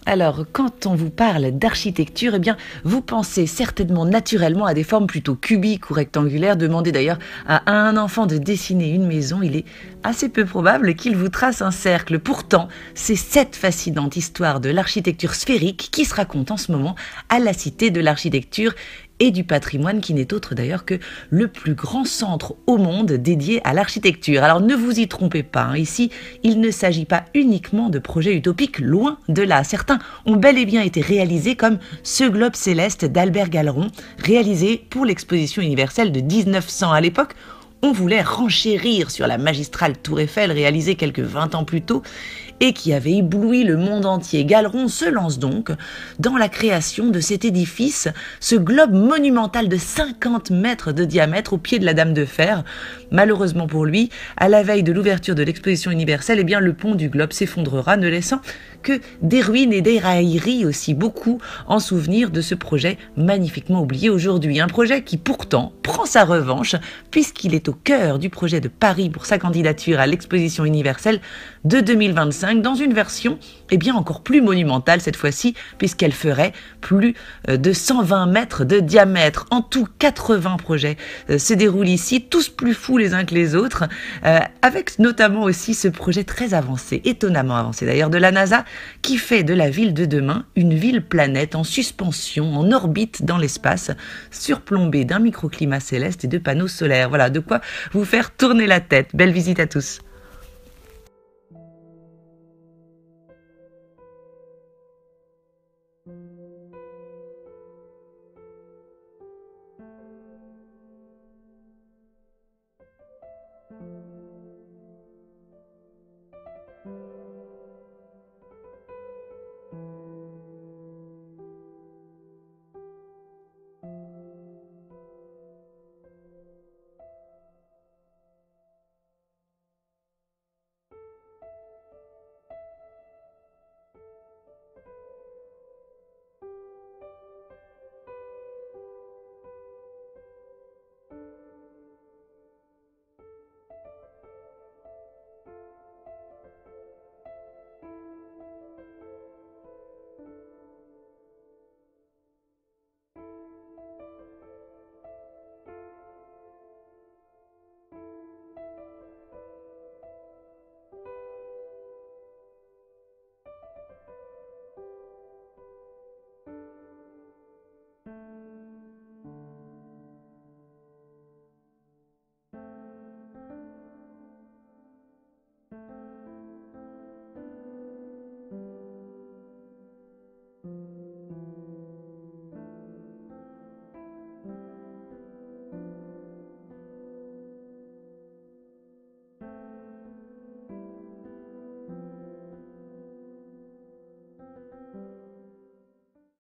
Alors, quand on vous parle d'architecture, eh bien, vous pensez certainement naturellement à des formes plutôt cubiques ou rectangulaires. Demandez d'ailleurs à un enfant de dessiner une maison, il est assez peu probable qu'il vous trace un cercle. Pourtant, c'est cette fascinante histoire de l'architecture sphérique qui se raconte en ce moment à la Cité de l'Architecture et du patrimoine, qui n'est autre d'ailleurs que le plus grand centre au monde dédié à l'architecture. Alors ne vous y trompez pas, ici il ne s'agit pas uniquement de projets utopiques, loin de là. Certains ont bel et bien été réalisés, comme ce globe céleste d'Albert Galeron, réalisé pour l'exposition universelle de 1900. À l'époque, on voulait renchérir sur la magistrale Tour Eiffel réalisée quelques 20 ans plus tôt et qui avait ébloui le monde entier. Galeron se lance donc dans la création de cet édifice, ce globe monumental de 50 mètres de diamètre au pied de la Dame de Fer. Malheureusement pour lui, à la veille de l'ouverture de l'exposition universelle, eh bien, le pont du globe s'effondrera, ne laissant que des ruines et des railleries aussi, beaucoup en souvenir de ce projet magnifiquement oublié aujourd'hui. Un projet qui pourtant prend sa revanche puisqu'il est au cœur du projet de Paris pour sa candidature à l'exposition universelle de 2025 dans une version encore plus monumentale cette fois-ci, puisqu'elle ferait plus de 120 mètres de diamètre. En tout, 80 projets se déroulent ici, tous plus fous les uns que les autres, avec notamment aussi ce projet très avancé, étonnamment avancé d'ailleurs, de la NASA, qui fait de la ville de demain une ville-planète en suspension, en orbite dans l'espace, surplombée d'un microclimat céleste et de panneaux solaires. Voilà, de quoi vous faire tourner la tête. Belle visite à tous.